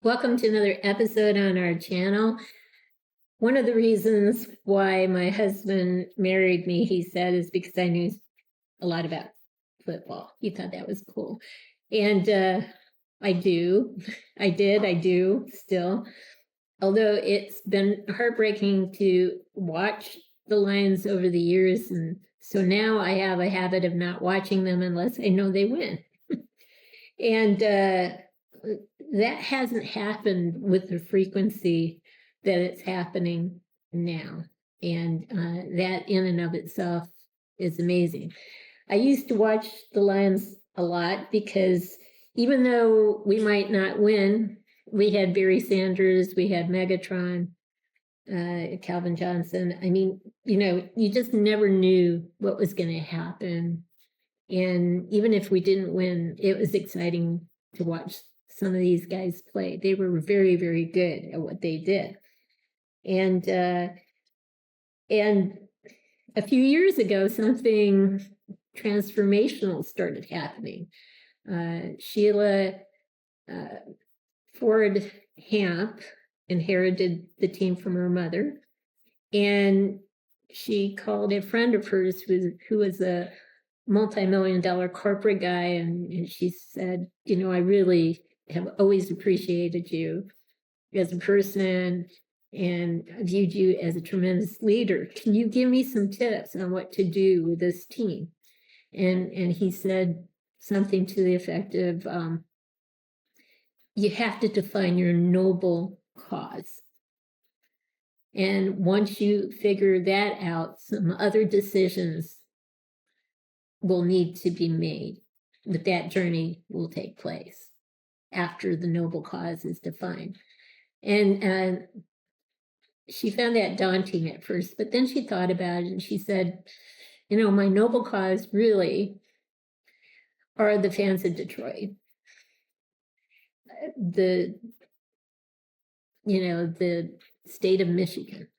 Welcome to another episode on our channel. One of the reasons why my husband married me, he said, is because I knew a lot about football. He thought that was cool. And I do. I do still. Although it's been heartbreaking to watch the Lions over the years. And so now I have a habit of not watching them unless I know they win. And that hasn't happened with the frequency that it's happening now. And that in and of itself is amazing. I used to watch the Lions a lot because even though we might not win, we had Barry Sanders, we had Megatron, Calvin Johnson. I mean, you just never knew what was going to happen. And even if we didn't win, it was exciting to watch some of these guys play. They were very, very good at what they did. And a few years ago, something transformational started happening. Sheila Ford Hamp inherited the team from her mother, and she called a friend of hers who was a multi-million-dollar corporate guy, and she said, I really have always appreciated you as a person and viewed you as a tremendous leader. Can you give me some tips on what to do with this team? And he said something to the effect of, you have to define your noble cause. And once you figure that out, some other decisions will need to be made, but that journey will take place after the noble cause is defined. And she found that daunting at first, but then she thought about it and she said, my noble cause really are the fans of Detroit. The state of Michigan.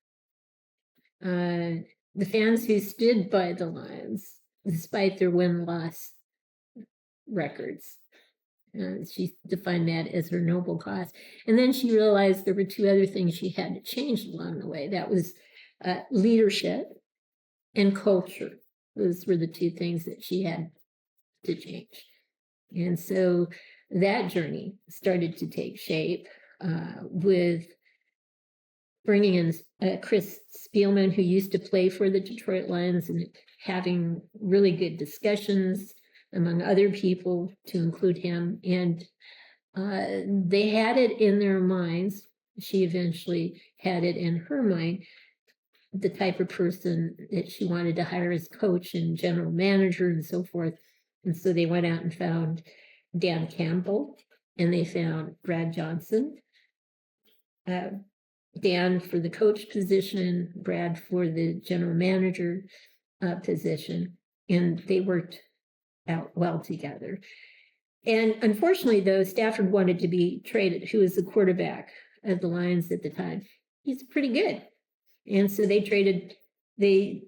The fans who stood by the Lions despite their win-loss records. She defined that as her noble cause. And then she realized there were two other things she had to change along the way. That was leadership and culture. Those were the two things that she had to change. And so that journey started to take shape with bringing in Chris Spielman, who used to play for the Detroit Lions, and having really good discussions among other people to include him. And they had it in their minds. She eventually had it in her mind, the type of person that she wanted to hire as coach and general manager and so forth. And so they went out and found Dan Campbell, and they found Brad Johnson. Dan for the coach position, Brad for the general manager position, and they worked out well together. And unfortunately, though, Stafford wanted to be traded, who was the quarterback of the Lions at the time. He's pretty good. And so they traded, they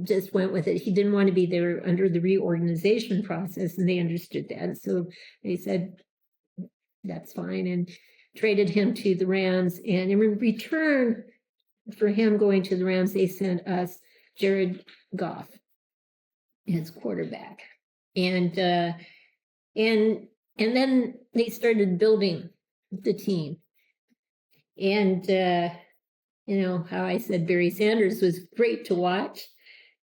just went with it. He didn't want to be there under the reorganization process, and they understood that. So they said, that's fine, and traded him to the Rams. And in return for him going to the Rams, they sent us Jared Goff as quarterback. And then they started building the team. And how I said Barry Sanders was great to watch.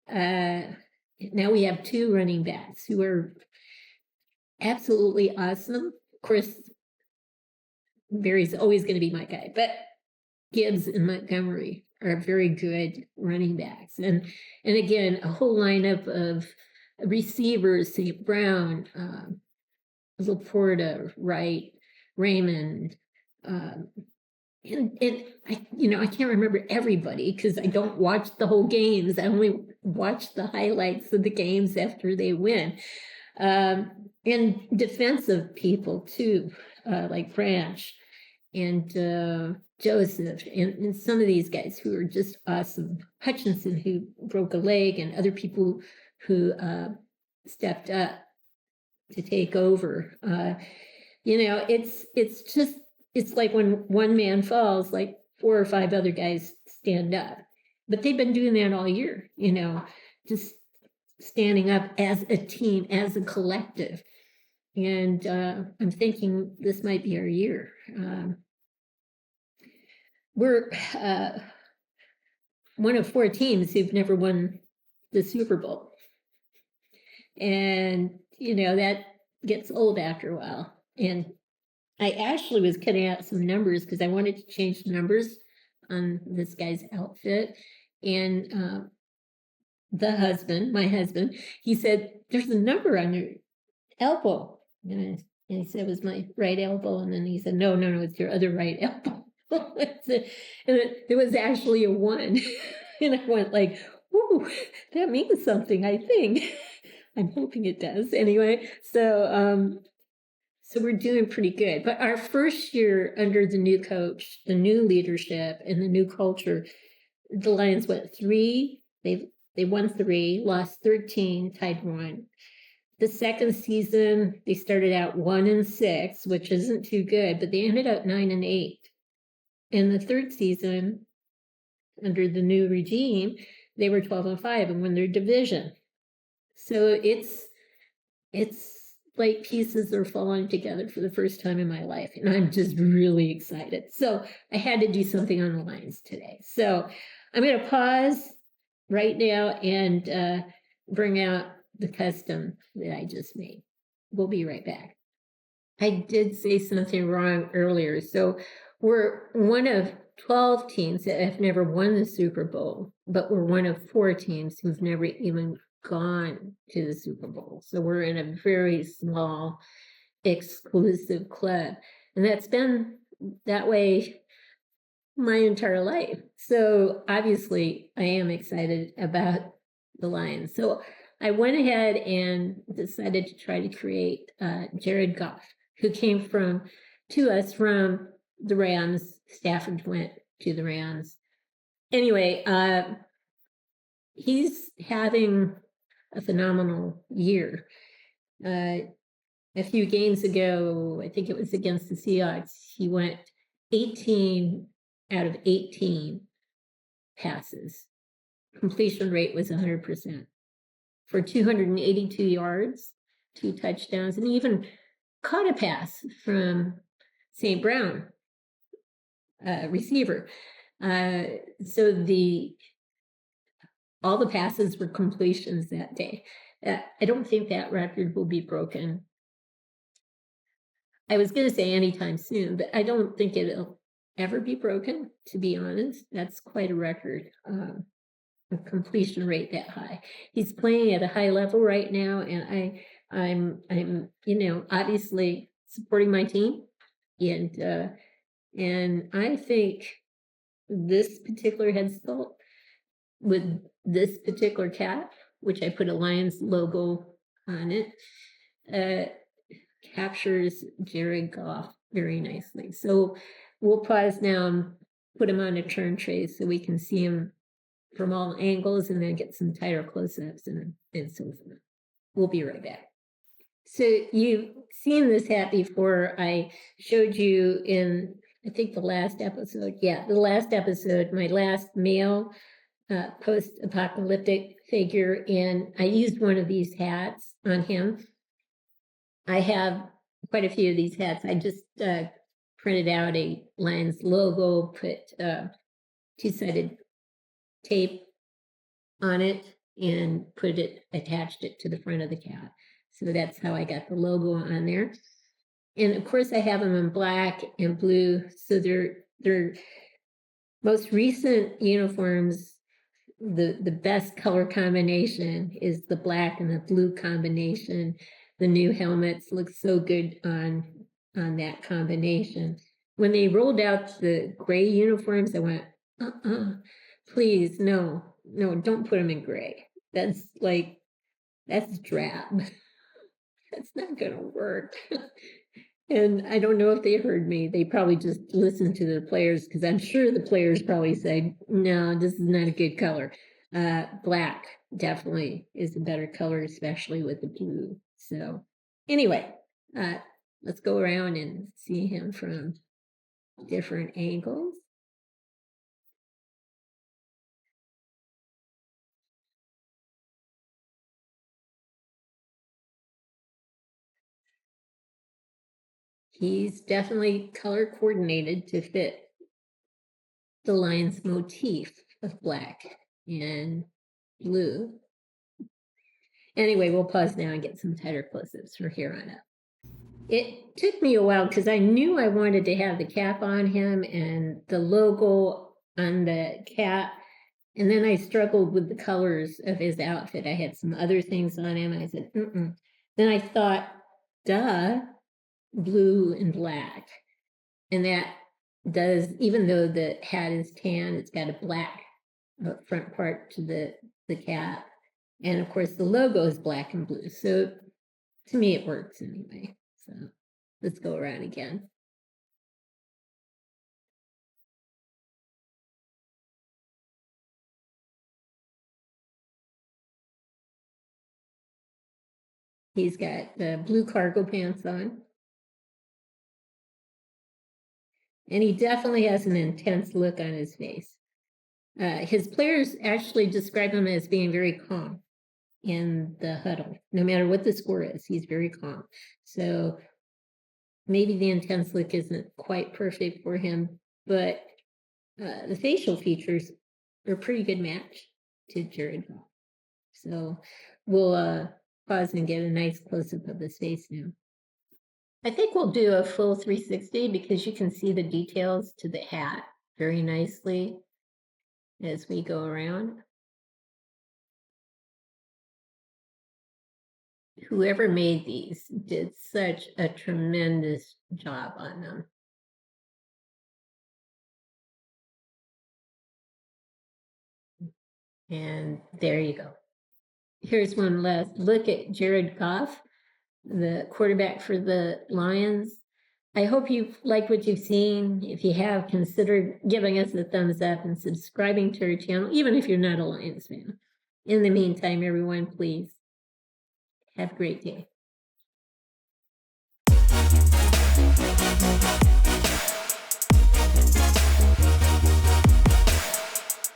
Now we have two running backs who are absolutely awesome. Of course, Barry's always going to be my guy, but Gibbs and Montgomery are very good running backs. And again, a whole lineup of receivers, St. Brown, Laporta, Wright, Raymond, and I can't remember everybody because I don't watch the whole games. I only watch the highlights of the games after they win. And defensive people too, like Branch and Joseph, and some of these guys who are just awesome. Hutchinson, who broke a leg, and other people who stepped up to take over. it's like when one man falls, like 4 or 5 other guys stand up. But they've been doing that all year, just standing up as a team, as a collective. And I'm thinking this might be our year. We're one of 4 teams who've never won the Super Bowl. And, that gets old after a while. And I actually was cutting out some numbers because I wanted to change the numbers on this guy's outfit. And my husband, he said, there's a number on your elbow. And he said it was my right elbow. And then he said, no, it's your other right elbow. And it was actually a 1. And I went like, whoo, that means something, I think. I'm hoping it does. Anyway, so we're doing pretty good. But our first year under the new coach, the new leadership, and the new culture, the Lions went 3. They won 3, lost 13, tied 1. The second season, they started out 1-6, which isn't too good, but they ended up 9-8. And the third season, under the new regime, they were 12-5 and won their division. So it's like pieces are falling together for the first time in my life, and I'm just really excited. So I had to do something on the Lions today. So I'm going to pause right now and bring out the custom that I just made. We'll be right back. I did say something wrong earlier. So we're one of 12 teams that have never won the Super Bowl, but we're one of 4 teams who've never even gone to the Super Bowl. So we're in a very small, exclusive club. And that's been that way my entire life. So obviously I am excited about the Lions. So I went ahead and decided to try to create Jared Goff, who came to us from the Rams. Stafford went to the Rams. Anyway, he's having a phenomenal year. A few games ago, I think it was against the Seahawks, he went 18 out of 18 passes. Completion rate was 100% for 282 yards, 2 touchdowns, and he even caught a pass from St. Brown, receiver. So all the passes were completions that day. I don't think that record will be broken. I was going to say anytime soon, but I don't think it'll ever be broken, to be honest. That's quite a record, a completion rate that high. He's playing at a high level right now, and I'm obviously supporting my team, and I think this particular head sculpt with this particular cap, which I put a Lions logo on it, captures Jared Goff very nicely. So we'll pause now and put him on a turn trace so we can see him from all angles and then get some tighter close-ups and so forth. We'll be right back. So you've seen this hat before. I showed you in, I think, the last episode. Yeah, the last episode, my last male post-apocalyptic figure, and I used one of these hats on him. I have quite a few of these hats. I just printed out a Lions logo, put 2-sided tape on it, and attached it to the front of the cap. So that's how I got the logo on there. And of course I have them in black and blue. So they're most recent uniforms. The best color combination is the black and the blue combination. The new helmets look so good on that combination. When they rolled out the gray uniforms, I went, please, no, don't put them in gray. That's drab. That's not gonna work. And I don't know if they heard me. They probably just listened to the players, because I'm sure the players probably said, no, this is not a good color. Black definitely is a better color, especially with the blue. So anyway, let's go around and see him from different angles. He's definitely color coordinated to fit the lion's motif of black and blue. Anyway, we'll pause now and get some tighter close-ups from here on up. It took me a while because I knew I wanted to have the cap on him and the logo on the cap. And then I struggled with the colors of his outfit. I had some other things on him. I said, Then I thought, duh, blue and black. And that does, even though the hat is tan, it's got a black front part to the cap. And of course, the logo is black and blue. So to me, it works anyway. So let's go around again. He's got the blue cargo pants on. And he definitely has an intense look on his face. His players actually describe him as being very calm in the huddle. No matter what the score is, he's very calm. So maybe the intense look isn't quite perfect for him, but the facial features are a pretty good match to Jared Goff. So we'll pause and get a nice close-up of his face now. I think we'll do a full 360 because you can see the details to the hat very nicely as we go around. Whoever made these did such a tremendous job on them. And there you go. Here's one last look at Jared Goff, the quarterback for the Lions. I hope you like what you've seen. If you have, consider giving us a thumbs up and subscribing to our channel, even if you're not a Lions fan. In the meantime, everyone, please have a great day.